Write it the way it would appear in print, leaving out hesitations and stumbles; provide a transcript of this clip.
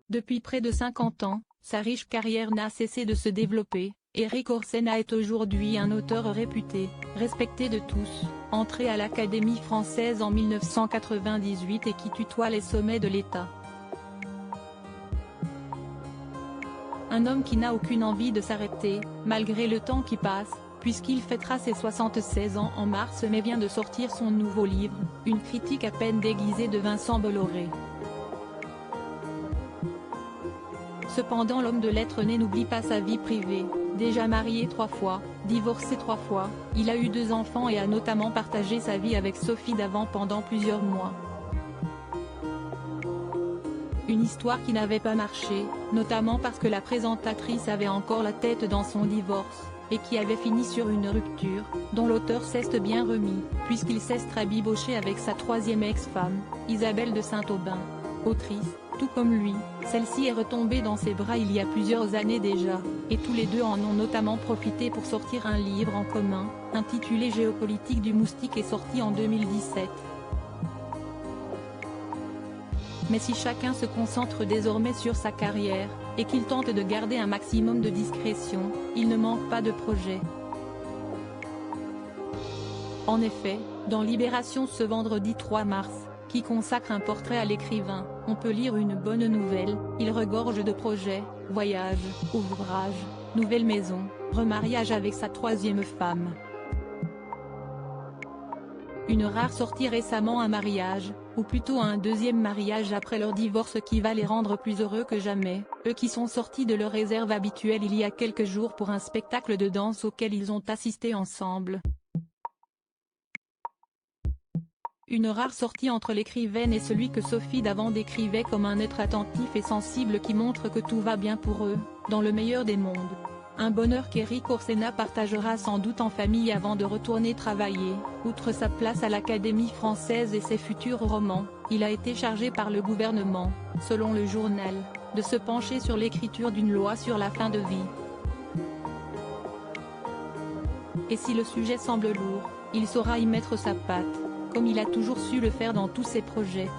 Depuis près de 50 ans, sa riche carrière n'a cessé de se développer. Erik Orsena est aujourd'hui un auteur réputé, respecté de tous, entré à l'Académie française en 1998 et qui tutoie les sommets de l'État. Un homme qui n'a aucune envie de s'arrêter, malgré le temps qui passe, puisqu'il fêtera ses 76 ans en mars mais vient de sortir son nouveau livre, une critique à peine déguisée de Vincent Bolloré. Cependant l'homme de lettres né n'oublie pas sa vie privée. Déjà marié 3 fois, divorcé 3 fois, il a eu 2 enfants et a notamment partagé sa vie avec Sophie Davant pendant plusieurs mois. Une histoire qui n'avait pas marché, notamment parce que la présentatrice avait encore la tête dans son divorce, et qui avait fini sur une rupture, dont l'auteur s'est bien remis, puisqu'il s'est rabiboché avec sa 3e ex-femme, Isabelle de Saint-Aubin. Autrice, tout comme lui, celle-ci est retombée dans ses bras il y a plusieurs années déjà, et tous les deux en ont notamment profité pour sortir un livre en commun, intitulé Géopolitique du moustique et sorti en 2017. Mais si chacun se concentre désormais sur sa carrière, et qu'il tente de garder un maximum de discrétion, il ne manque pas de projets. En effet, dans Libération ce vendredi 3 mars, qui consacre un portrait à l'écrivain, on peut lire une bonne nouvelle, il regorge de projets, voyages, ouvrages, nouvelle maison, remariage avec sa 3e femme. Une rare sortie récemment, un mariage, ou plutôt un 2e mariage après leur divorce qui va les rendre plus heureux que jamais, eux qui sont sortis de leur réserve habituelle il y a quelques jours pour un spectacle de danse auquel ils ont assisté ensemble. Une rare sortie entre l'écrivaine et celui que Sophie Davant décrivait comme un être attentif et sensible qui montre que tout va bien pour eux, dans le meilleur des mondes. Un bonheur qu'Erik Orsena partagera sans doute en famille avant de retourner travailler. Outre sa place à l'Académie française et ses futurs romans, il a été chargé par le gouvernement, selon le journal, de se pencher sur l'écriture d'une loi sur la fin de vie. Et si le sujet semble lourd, il saura y mettre sa patte, comme il a toujours su le faire dans tous ses projets.